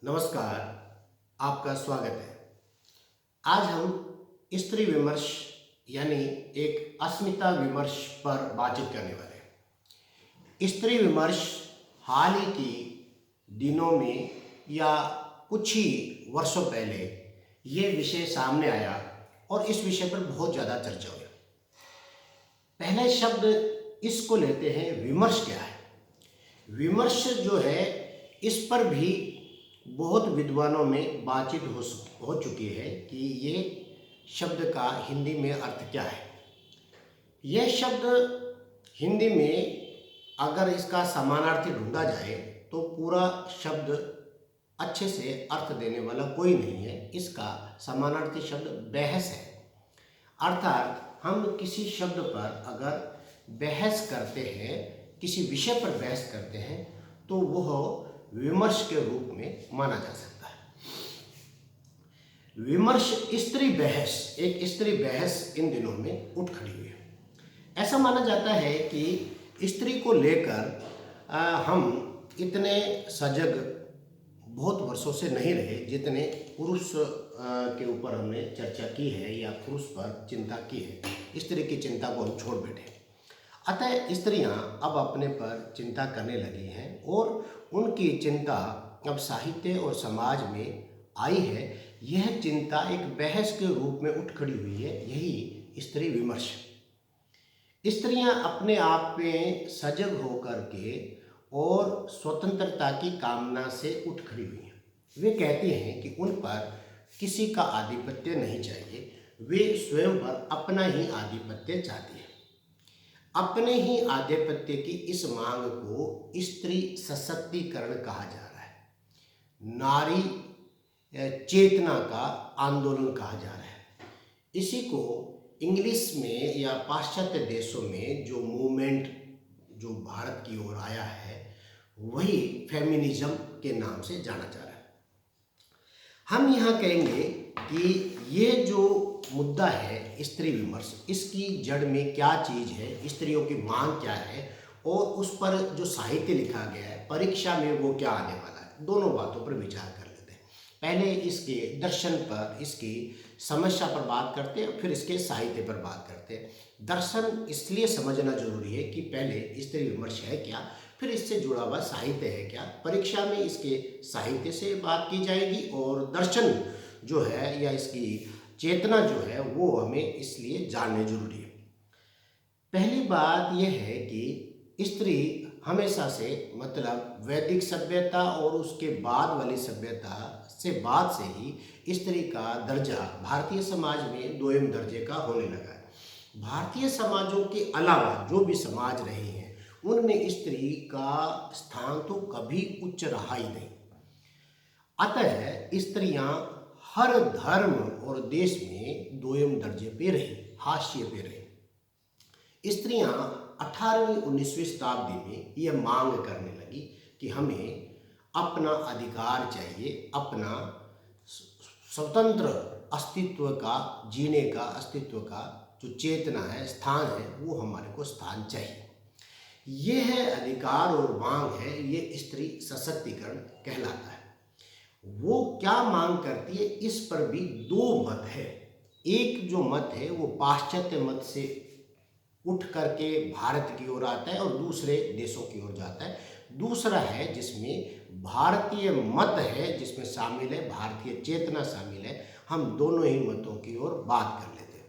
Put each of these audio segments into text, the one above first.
नमस्कार, आपका स्वागत है। आज हम स्त्री विमर्श यानी एक अस्मिता विमर्श पर बातचीत करने वाले हैं। स्त्री विमर्श हाल ही के दिनों में या कुछ ही वर्षों पहले ये विषय सामने आया और इस विषय पर बहुत ज़्यादा चर्चा हुई। पहले शब्द इसको लेते हैं, विमर्श क्या है। विमर्श जो है, इस पर भी बहुत विद्वानों में बातचीत हो चुकी है कि ये शब्द का हिंदी में अर्थ क्या है। यह शब्द हिंदी में अगर इसका समानार्थी ढूंढा जाए तो पूरा शब्द अच्छे से अर्थ देने वाला कोई नहीं है। इसका समानार्थी शब्द बहस है। अर्थात हम किसी शब्द पर अगर बहस करते हैं, किसी विषय पर बहस करते हैं, तो वह विमर्श के रूप में माना जा सकता है। विमर्श स्त्री बहस, एक स्त्री बहस इन दिनों में उठ खड़ी हुई है। ऐसा माना जाता है कि स्त्री को लेकर हम इतने सजग बहुत वर्षों से नहीं रहे जितने पुरुष के ऊपर हमने चर्चा की है या पुरुष पर चिंता की है। स्त्री की चिंता को हम छोड़ बैठे। अतः स्त्रियां अब अपने पर चिंता करने लगी हैं और उनकी चिंता अब साहित्य और समाज में आई है। यह चिंता एक बहस के रूप में उठ खड़ी हुई है, यही स्त्री विमर्श। स्त्रियां अपने आप में सजग होकर के और स्वतंत्रता की कामना से उठ खड़ी हुई हैं। वे कहती हैं कि उन पर किसी का आधिपत्य नहीं चाहिए, वे स्वयं पर अपना ही आधिपत्य चाहती हैं। अपने ही आधिपत्य की इस मांग को स्त्री सशक्तिकरण कहा जा रहा है, नारी चेतना का आंदोलन कहा जा रहा है। इसी को इंग्लिश में या पाश्चात्य देशों में जो मूवमेंट जो भारत की ओर आया है, वही फेमिनिज्म के नाम से जाना जा रहा है। हम यहाँ कहेंगे कि ये जो मुद्दा है स्त्री विमर्श, इसकी जड़ में क्या चीज़ है, स्त्रियों की मांग क्या है और उस पर जो साहित्य लिखा गया है, परीक्षा में वो क्या आने वाला है, दोनों बातों पर विचार कर लेते हैं। पहले इसके दर्शन पर, इसकी समस्या पर बात करते हैं, फिर इसके साहित्य पर बात करते हैं। दर्शन इसलिए समझना जरूरी है कि पहले स्त्री विमर्श है क्या, फिर इससे जुड़ा हुआ साहित्य है क्या। परीक्षा में इसके साहित्य से बात की जाएगी और दर्शन जो है या इसकी चेतना जो है वो हमें इसलिए जानने जरूरी है। पहली बात यह है कि स्त्री हमेशा से, मतलब वैदिक सभ्यता और उसके बाद वाली सभ्यता से बाद से ही स्त्री का दर्जा भारतीय समाज में दोयम दर्जे का होने लगा है। भारतीय समाजों के अलावा जो भी समाज रहे हैं उनमें स्त्री का स्थान तो कभी उच्च रहा ही नहीं। अतः स्त्रियां हर धर्म और देश में दोयम दर्जे पे रही, हाशिए पे रही। स्त्रियां 18वीं-19वीं शताब्दी में यह मांग करने लगी कि हमें अपना अधिकार चाहिए, अपना स्वतंत्र अस्तित्व का, जीने का, अस्तित्व का जो चेतना है, स्थान है, वो हमारे को स्थान चाहिए। यह अधिकार और मांग है, ये स्त्री सशक्तिकरण कहलाता है। वो क्या मांग करती है, इस पर भी दो मत है। एक जो मत है वो पाश्चात्य मत से उठ करके भारत की ओर आता है और दूसरे देशों की ओर जाता है। दूसरा है जिसमें भारतीय मत है, जिसमें शामिल है भारतीय चेतना शामिल है। हम दोनों ही मतों की ओर बात कर लेते हैं।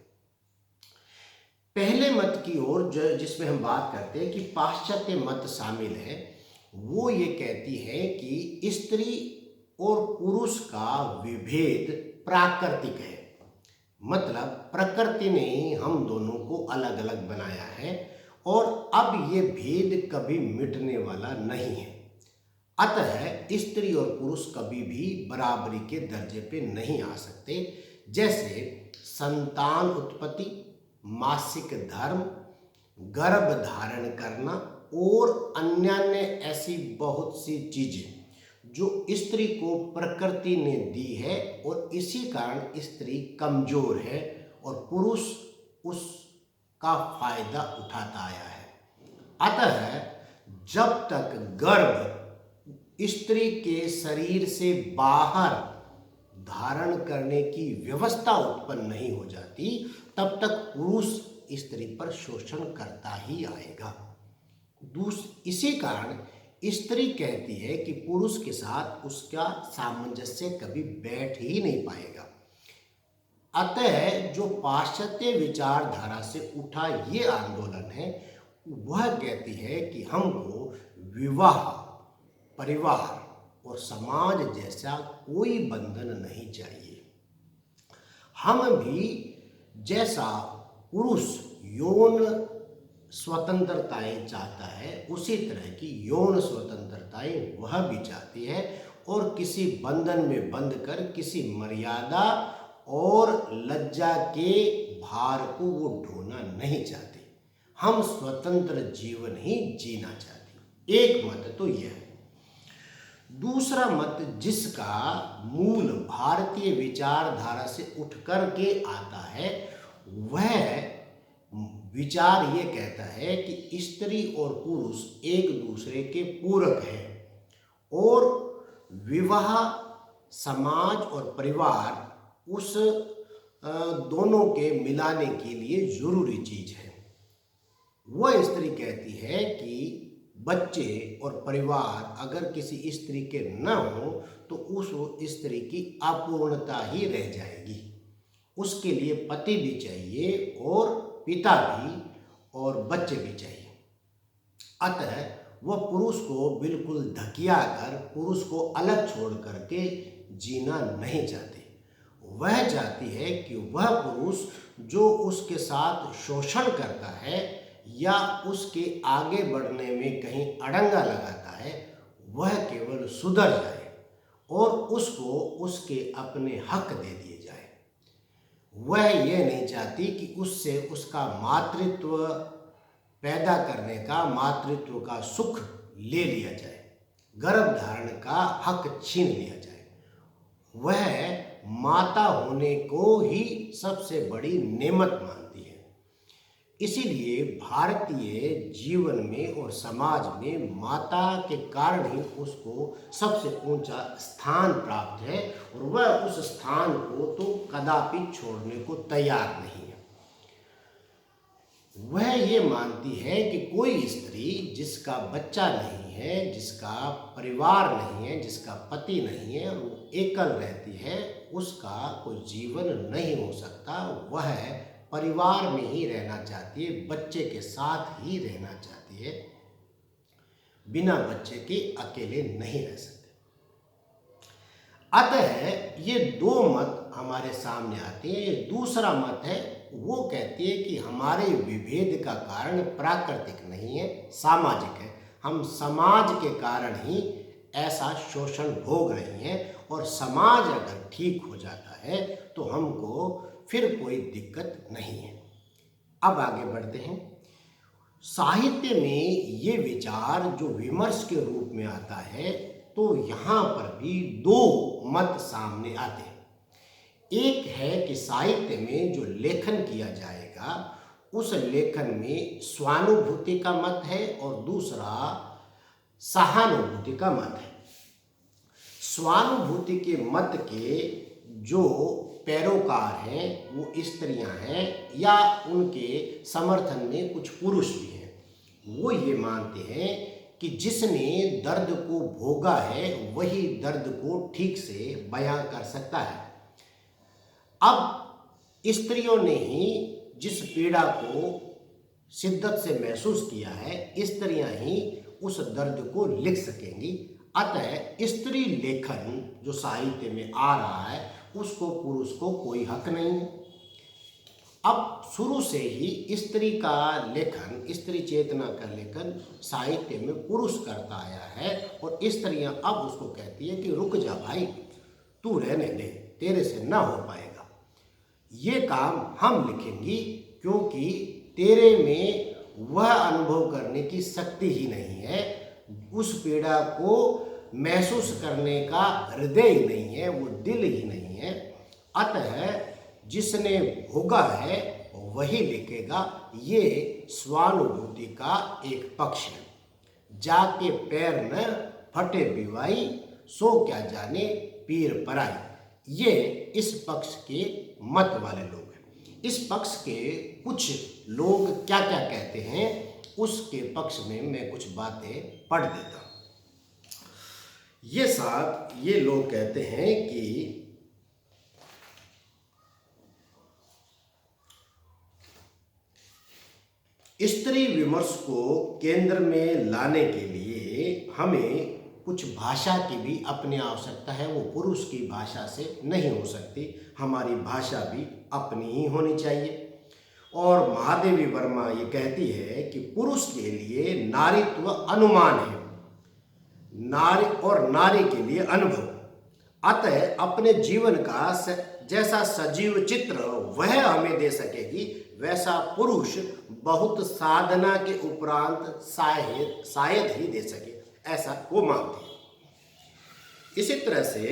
पहले मत की ओर जिसमें हम बात करते हैं कि पाश्चात्य मत शामिल है, वो ये कहती है कि स्त्री और पुरुष का विभेद प्राकृतिक है, मतलब प्रकृति ने ही हम दोनों को अलग अलग बनाया है और अब ये भेद कभी मिटने वाला नहीं है। अतः स्त्री और पुरुष कभी भी बराबरी के दर्जे पे नहीं आ सकते। जैसे संतान उत्पत्ति, मासिक धर्म, गर्भ धारण करना और अन्य ऐसी बहुत सी चीजें जो स्त्री को प्रकृति ने दी है और इसी कारण स्त्री कमजोर है और पुरुष उसका फायदा उठाता आया है। अतः जब तक गर्भ स्त्री के शरीर से बाहर धारण करने की व्यवस्था उत्पन्न नहीं हो जाती, तब तक पुरुष स्त्री पर शोषण करता ही आएगा। इसी कारण स्त्री कहती है कि पुरुष के साथ उसका सामंजस्य कभी बैठ ही नहीं पाएगा। अतः जो पाश्चात्य विचारधारा से उठा ये आंदोलन है, वह कहती है कि हमको विवाह, परिवार और समाज जैसा कोई बंधन नहीं चाहिए। हम भी जैसा पुरुष यौन स्वतंत्रताएं चाहता है, उसी तरह की यौन स्वतंत्रताएं वह भी चाहती है, और किसी बंधन में बंध कर किसी मर्यादा और लज्जा के भार को वो ढोना नहीं चाहती। हम स्वतंत्र जीवन ही जीना चाहते। एक मत तो यह है। दूसरा मत, जिसका मूल भारतीय विचारधारा से उठ कर के आता है, वह विचार ये कहता है कि स्त्री और पुरुष एक दूसरे के पूरक हैं और विवाह, समाज और परिवार उस दोनों के मिलाने के लिए जरूरी चीज है। वह स्त्री कहती है कि बच्चे और परिवार अगर किसी स्त्री के न हो तो उस स्त्री की अपूर्णता ही रह जाएगी। उसके लिए पति भी चाहिए और पिता भी और बच्चे भी चाहिए। अतः वह पुरुष को बिल्कुल धकिया कर, पुरुष को अलग छोड़ करके जीना नहीं चाहती। वह चाहती है कि वह पुरुष जो उसके साथ शोषण करता है या उसके आगे बढ़ने में कहीं अड़ंगा लगाता है, वह केवल सुधर जाए और उसको उसके अपने हक दे दिए जाए। वह ये नहीं चाहती कि उससे उसका मातृत्व पैदा करने का, मातृत्व का सुख ले लिया जाए, गर्भ धारण का हक छीन लिया जाए। वह माता होने को ही सबसे बड़ी नेमत मानती है। इसीलिए भारतीय जीवन में और समाज में माता के कारण ही उसको सबसे ऊंचा स्थान प्राप्त है और वह उस स्थान को तो कदापि छोड़ने को तैयार नहीं है। वह ये मानती है कि कोई स्त्री जिसका बच्चा नहीं है, जिसका परिवार नहीं है, जिसका पति नहीं है, वो एकल रहती है, उसका कोई जीवन नहीं हो सकता। वह परिवार में ही रहना चाहती है, बच्चे के साथ ही रहना चाहती है, बिना बच्चे के अकेले नहीं रह सकते। अतः ये दो मत हमारे सामने आते हैं। दूसरा मत है, वो कहती है कि हमारे विभेद का कारण प्राकृतिक नहीं है, सामाजिक है। हम समाज के कारण ही ऐसा शोषण भोग रहे हैं और समाज अगर ठीक हो जाता है तो हमको फिर कोई दिक्कत नहीं है। अब आगे बढ़ते हैं। साहित्य में ये विचार जो विमर्श के रूप में आता है, तो यहाँ पर भी दो मत सामने आते हैं। एक है कि साहित्य में जो लेखन किया जाएगा उस लेखन में स्वानुभूति का मत है और दूसरा सहानुभूति का मत है। स्वानुभूति के मत के जो पैरोकार हैं वो स्त्रियां हैं या उनके समर्थन में कुछ पुरुष भी हैं। वो ये मानते हैं कि जिसने दर्द को भोगा है वही दर्द को ठीक से बयां कर सकता है। अब स्त्रियों ने ही जिस पीड़ा को शिद्दत से महसूस किया है, स्त्रियां ही उस दर्द को लिख सकेंगी। अतः स्त्री लेखन जो साहित्य में आ रहा है उसको पुरुष को कोई हक नहीं है। अब शुरू से ही स्त्री का लेखन, स्त्री चेतना का लेखन साहित्य में पुरुष करता आया है और स्त्रियां अब उसको कहती है कि रुक जा भाई, तू रहने दे, तेरे से ना हो पाएगा, ये काम हम लिखेंगी क्योंकि तेरे में वह अनुभव करने की शक्ति ही नहीं है, उस पीड़ा को महसूस करने का हृदय ही नहीं है, वो दिल ही नहीं है। अतः जिसने भोगा है वही लिखेगा। ये स्वानुभूति का एक पक्ष है। जाके पैर न फटे बिवाई, सो क्या जाने पीर पराई। ये इस पक्ष के मत वाले लोग हैं। इस पक्ष के कुछ लोग क्या क्या कहते हैं उसके पक्ष में मैं कुछ बातें पढ़ देता हूँ। ये लोग कहते हैं कि स्त्री विमर्श को केंद्र में लाने के लिए हमें कुछ भाषा की भी अपनी आवश्यकता है। वो पुरुष की भाषा से नहीं हो सकती, हमारी भाषा भी अपनी ही होनी चाहिए। और महादेवी वर्मा ये कहती है कि पुरुष के लिए नारीत्व अनुमान है, नारी और नारी के लिए अनुभव। अतः अपने जीवन का जैसा सजीव चित्र वह हमें दे सकेगी, वैसा पुरुष बहुत साधना के उपरांत शायद ही दे सके, ऐसा वो मानती है। इसी तरह से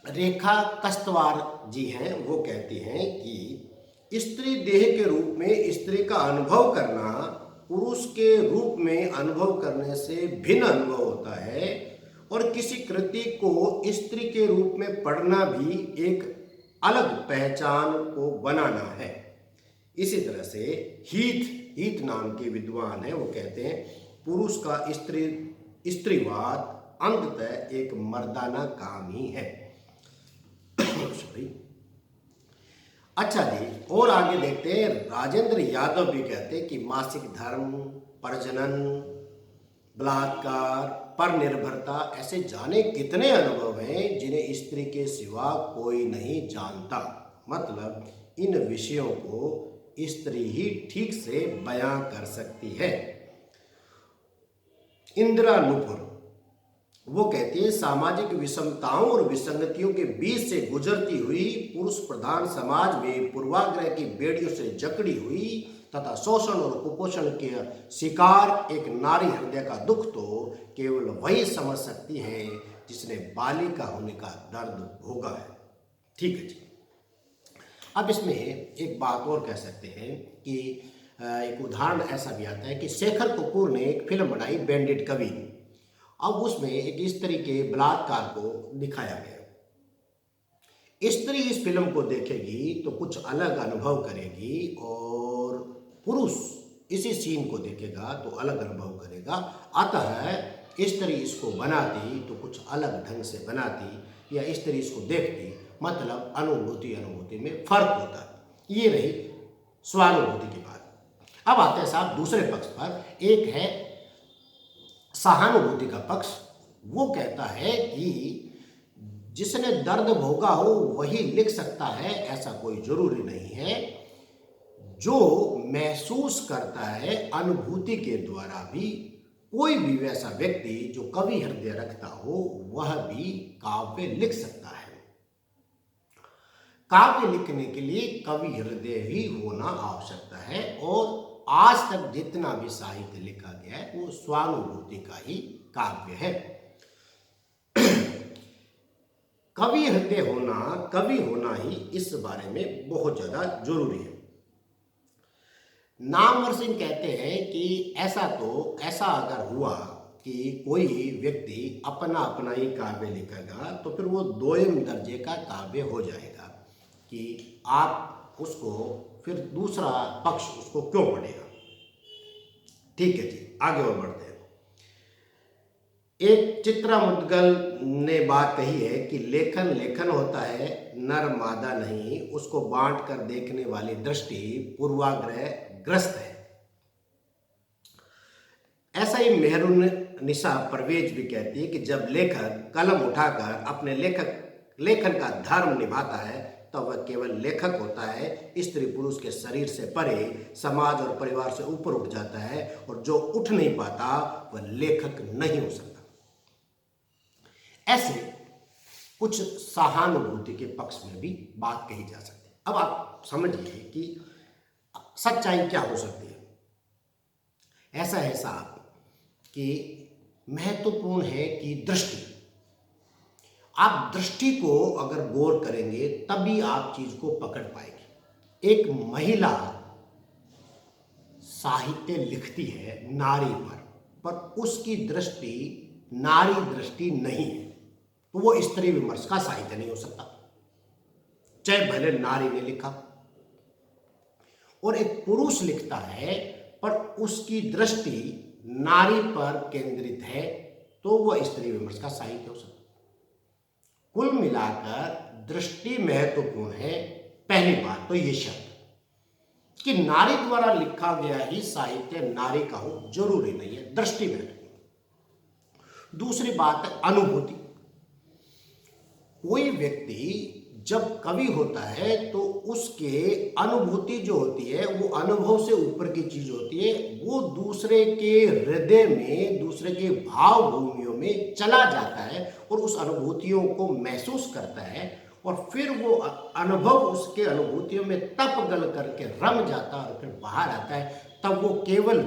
रेखा कस्तवार जी हैं, वो कहती हैं कि स्त्री देह के रूप में स्त्री का अनुभव करना पुरुष के रूप में अनुभव करने से भिन्न अनुभव होता है, और किसी कृति को स्त्री के रूप में पढ़ना भी एक अलग पहचान को बनाना है। इसी तरह से हीथ नाम के विद्वान हैं, वो कहते हैं पुरुष का स्त्रीवाद अंततः एक मर्दाना काम ही है। अच्छा जी, और आगे देखते हैं। राजेंद्र यादव भी कहते हैं कि मासिक धर्म, प्रजनन, बलात्कार, पर निर्भरता, ऐसे जाने कितने अनुभव हैं जिन्हें स्त्री के सिवा कोई नहीं जानता। मतलब इन विषयों को स्त्री ही ठीक से बयां कर सकती है। इंदिरा नुपुर वो कहती है सामाजिक विषमताओं और विसंगतियों के बीच से गुजरती हुई पुरुष प्रधान समाज में पूर्वाग्रह की बेड़ियों से जकड़ी हुई तथा शोषण और कुपोषण के शिकार एक नारी हृदय का दुख तो केवल वही समझ सकती है जिसने बालिका होने का दर्द भोगा है। ठीक है जी। अब इसमें एक बात और कह सकते हैं कि एक उदाहरण ऐसा भी आता है कि शेखर कपूर ने एक फिल्म बनाई बैंडिट कवि। अब उसमें एक स्त्री के बलात्कार को दिखाया गया। स्त्री इस फिल्म को देखेगी तो कुछ अलग अनुभव करेगी, और पुरुष इसी सीन को देखेगा तो अलग अनुभव करेगा। अतः स्त्री इसको बनाती तो कुछ अलग ढंग से बनाती, या स्त्री इसको देखती, मतलब अनुभूति में फर्क होता है। ये रही स्वानुभूति की बात। अब आते हैं साहब दूसरे पक्ष पर। एक है सहानुभूति का पक्ष। वो कहता है कि जिसने दर्द भोगा हो वही लिख सकता है, ऐसा कोई जरूरी नहीं है। जो महसूस करता है अनुभूति के द्वारा भी, कोई भी वैसा व्यक्ति जो कवि हृदय रखता हो वह भी काव्य लिख सकता है। काव्य लिखने के लिए कवि हृदय ही होना आवश्यकता है, और आज तक जितना भी साहित्य लिखा गया है वो स्वानुभूति का ही काव्य है। कवि होना ही इस बारे में बहुत ज्यादा जरूरी है। नामवर सिंह कहते हैं कि ऐसा अगर हुआ कि कोई व्यक्ति अपना ही काव्य लिखेगा तो फिर वो दोयम दर्जे का काव्य हो जाएगा, कि आप उसको फिर दूसरा पक्ष उसको क्यों पढ़ेगा। ठीक है जी, आगे और बढ़ते हैं। एक चित्रा मुद्गल ने बात कही है कि लेखन होता है, नर मादा नहीं, उसको बांट कर देखने वाली दृष्टि पूर्वाग्रह ग्रस्त है। ऐसा ही मेहरून निशा परवेज भी कहती है कि जब लेखक कलम उठाकर अपने लेखन का धर्म निभाता है तो वह केवल लेखक होता है। स्त्री पुरुष के शरीर से परे, समाज और परिवार से ऊपर उठ जाता है, और जो उठ नहीं पाता वह लेखक नहीं हो सकता। ऐसे कुछ सहानुभूति के पक्ष में भी बात कही जा सकती है। अब आप समझिए कि सच्चाई क्या हो सकती है। ऐसा है साहब कि महत्वपूर्ण है कि दृष्टि। आप दृष्टि को अगर गौर करेंगे तभी आप चीज को पकड़ पाएंगे। एक महिला साहित्य लिखती है नारी पर उसकी दृष्टि नारी दृष्टि नहीं है तो वो स्त्री विमर्श का साहित्य नहीं हो सकता, चाहे भले नारी ने लिखा। और एक पुरुष लिखता है पर उसकी दृष्टि नारी पर केंद्रित है तो वह स्त्री विमर्श का साहित्य हो सकता। कुल मिलाकर दृष्टि महत्वपूर्ण है। पहली बात तो ये शब्द कि नारी द्वारा लिखा गया ही साहित्य नारी का हो जरूरी नहीं है, दृष्टि महत्वपूर्ण। दूसरी बात है अनुभूति। कोई व्यक्ति जब कवि होता है तो उसके अनुभूति जो होती है वो अनुभव से ऊपर की चीज होती है, वो दूसरे के हृदय में, दूसरे के भाव भूमियों में चला जाता है और उस अनुभूतियों को महसूस करता है और फिर वो अनुभव उसके अनुभूतियों में तप गल करके रम जाता है और फिर बाहर आता है। तब वो केवल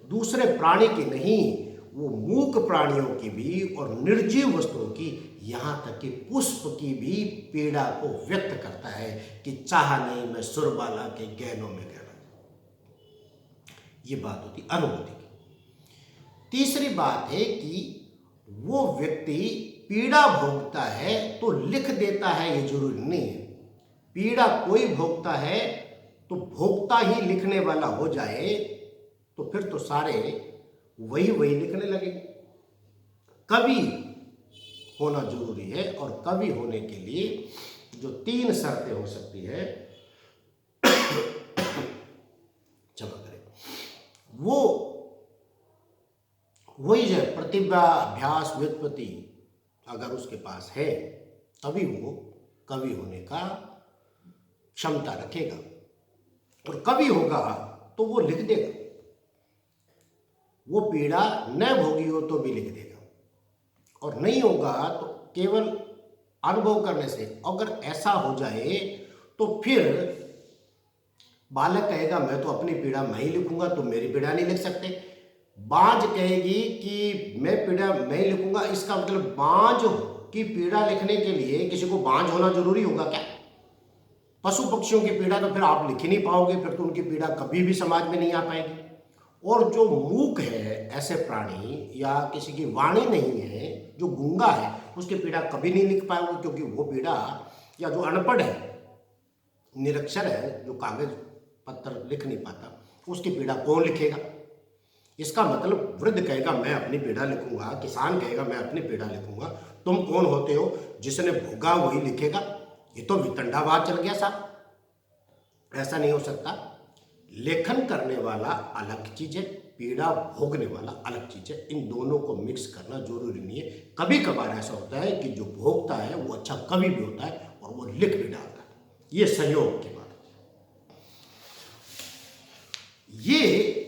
दूसरे प्राणी की नहीं, वो मूक प्राणियों की भी और निर्जीव वस्तुओं की, यहाँ तक कि पुष्प की भी पीड़ा को व्यक्त करता है कि चाह नहीं मैं सुरबाला के गहनों में गहना। ये बात होती अनुभूति की। तीसरी बात है कि वो व्यक्ति पीड़ा भोगता है तो लिख देता है, ये जरूरी नहीं है। पीड़ा कोई भोगता है तो भोगता ही लिखने वाला हो जाए तो फिर तो सारे वही लिखने लगेंगे। कवि होना जरूरी है और कवि होने के लिए जो 3 शर्तें हो सकती है क्षमा करें, वो वही है प्रतिभा, अभ्यास, व्युत्पत्ति अगर उसके पास है तभी वो कवि होने का क्षमता रखेगा। और कवि होगा तो वो लिख देगा, वो पीड़ा न भोगी हो तो भी लिख देगा। और नहीं होगा तो केवल अनुभव करने से, अगर ऐसा हो जाए तो फिर बालक कहेगा मैं तो अपनी पीड़ा मैं ही लिखूंगा, तो मेरी पीड़ा नहीं लिख सकते। बाज कहेगी कि मैं पीड़ा मैं ही लिखूंगा, इसका मतलब बाज की पीड़ा लिखने के लिए किसी को बाज होना जरूरी होगा क्या? पशु पक्षियों की पीड़ा तो फिर आप लिख ही नहीं पाओगे, फिर तो उनकी पीड़ा कभी भी समाज में नहीं आ पाएगी। और जो मूक है, ऐसे प्राणी या किसी की वाणी नहीं है, जो गूंगा है, उसकी पीड़ा कभी नहीं लिख पाएंगे, क्योंकि वो पीड़ा, या जो अनपढ़ है, निरक्षर है, जो कागज पत्थर लिख नहीं पाता, उसकी पीड़ा कौन लिखेगा? इसका मतलब वृद्ध कहेगा मैं अपनी पीड़ा लिखूंगा, किसान कहेगा मैं अपनी पीड़ा लिखूंगा, तुम कौन होते हो? जिसने भोगा वही लिखेगा। ये तो वितंडावाद चल गया साहब, ऐसा नहीं हो सकता। लेखन करने वाला अलग चीज है, पीड़ा भोगने वाला अलग चीज है। इन दोनों को मिक्स करना जरूरी नहीं है। कभी कभार ऐसा होता है कि जो भोगता है वो अच्छा कवि भी होता है और वो लिख भी डालता है, ये संयोग की बात। ये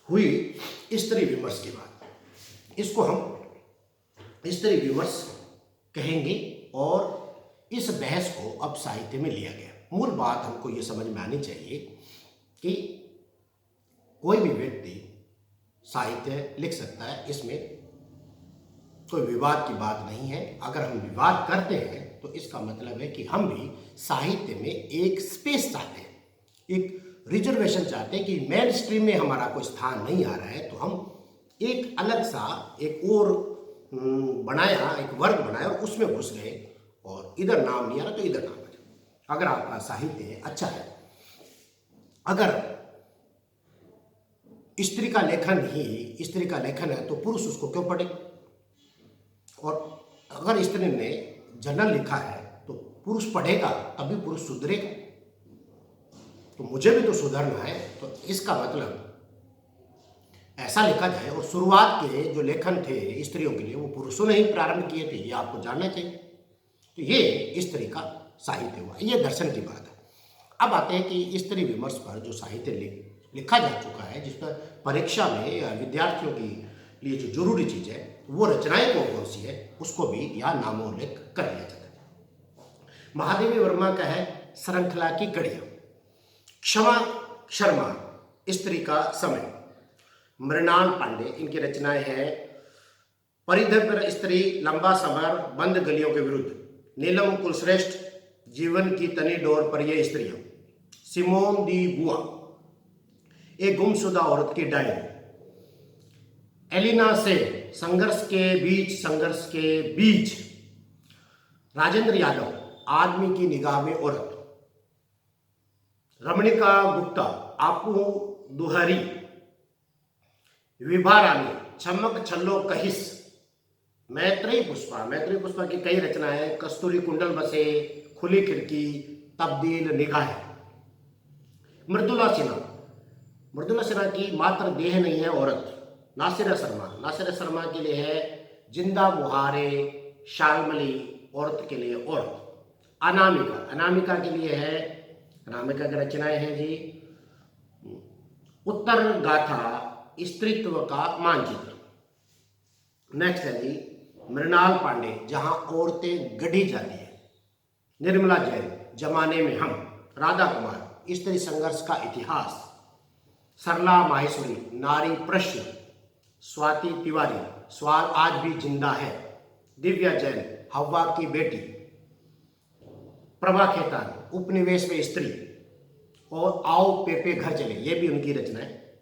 हुई स्त्री विमर्श की बात, इसको हम स्त्री विमर्श कहेंगे। और इस बहस को अब साहित्य में लिया गया। मूल बात हमको ये समझ में आनी चाहिए कि कोई भी व्यक्ति साहित्य लिख सकता है, इसमें कोई विवाद की बात नहीं है। अगर हम विवाद करते हैं तो इसका मतलब है कि हम भी साहित्य में एक स्पेस चाहते हैं, एक रिजर्वेशन चाहते हैं कि मेन स्ट्रीम में हमारा कोई स्थान नहीं आ रहा है, तो हम एक अलग सा एक और बनाया, एक वर्ग बनाया और उसमें घुस गए और इधर नाम नहीं आ रहा तो इधर नाम आ जाए। अगर आपका साहित्य अच्छा है, अगर स्त्री का लेखन है तो पुरुष उसको क्यों पढ़े? और अगर स्त्री ने जर्नल लिखा है तो पुरुष पढ़ेगा, तभी पुरुष सुधरेगा। तो मुझे भी तो सुधरना है, तो इसका मतलब ऐसा लिखा जाए। और शुरुआत के जो लेखन थे स्त्रियों के लिए वो पुरुषों ने ही प्रारंभ किए थे, ये आपको जानना चाहिए। तो ये स्त्री का साहित्य हुआ, ये दर्शन की बात है। अब आते हैं कि स्त्री विमर्श पर जो साहित्य लिखा जा चुका है, जिस पर परीक्षा में विद्यार्थियों के लिए जो जरूरी चीज है वो रचनाएं कौन सी है, उसको भी यहाँ नामोल्लेख कर लिया जाता है। महादेवी वर्मा का है श्रृंखला की कड़ियां, क्षमा शर्मा स्त्री का समय, मृणाल पांडे इनकी रचनाएं हैं, परिधर पर स्त्री, लंबा समर, बंद गलियों के विरुद्ध, नीलम कुलश्रेष्ठ, जीवन की तनी डोर पर ये स्त्रियां, सिमोन दी बुआ, एक गुमशुदा औरत की डायरी, एलिना सेन, संघर्ष के बीच। राजेंद्र यादव, आदमी की निगाह में औरत। रमणिका गुप्ता, आपू दुहरी। विभा रानी, चमक छल्लो कहिस। मैत्रेयी पुष्पा की कई रचनाएं, कस्तूरी कुंडल बसे, खुली खिड़की, तब्दील निगाहें। मृदुला सिन्हा की मात्र देह नहीं है औरत। नासिरा शर्मा के लिए है जिंदा बुहारे, शालमली, औरत के लिए औरत। अनामिका के लिए है, अनामिका की रचनाएं हैं जी, उत्तर गाथा, स्त्रीत्व का मानचित्र। नेक्स्ट है जी मृणाल पांडे, जहां औरतें गढ़ी जाती है। निर्मला जैन, जमाने में हम। राधा कुमार, स्त्री संघर्ष का इतिहास। सरला माहेश्वरी, नारी प्रश्न। स्वाति तिवारी, स्वाद आज भी जिंदा है। दिव्या जैन, हवा की बेटी। प्रभा खेतान, उपनिवेश में स्त्री और आओ पेपे घर चले, ये भी उनकी रचना है।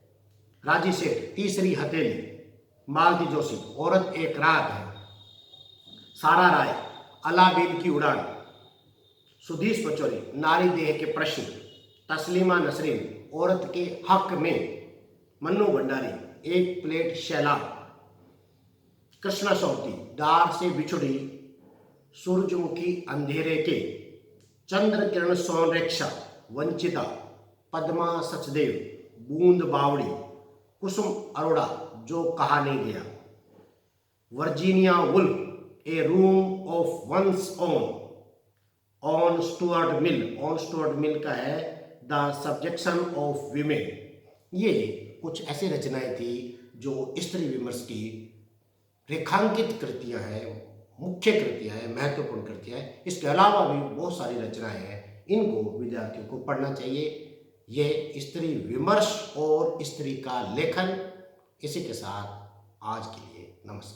राजी सेठ, तीसरी हथेली। मालती जोशी, औरत एक रात है। सारा राय, अलाबील की उड़ान। सुधीश पचौरी, नारी देह के प्रश्न। तस्लीमा नसरीन, औरत के हक में। मन्नू भंडारी, एक प्लेट शैलाब। कृष्णा सौती, डार से बिछुड़ी, सूरजमुखी अंधेरे के। चंद्र किरण सोनरेक्षा, वंचिता। पद्मा सचदेव, बूंद बावड़ी। कुसुम अरोड़ा, जो कहा नहीं गया। Virginia Woolf, A room of one's own. On Stuart Mill का है द सब्जेक्शन ऑफ वीमेन। ये कुछ ऐसी रचनाएं थी जो स्त्री विमर्श की रेखांकित कृतियां हैं, मुख्य कृतियां हैं, महत्वपूर्ण कृतियां हैं। इसके अलावा भी बहुत सारी रचनाएं हैं, इनको विद्यार्थियों को पढ़ना चाहिए। ये स्त्री विमर्श और स्त्री का लेखन। इसी के साथ आज के लिए नमस्कार।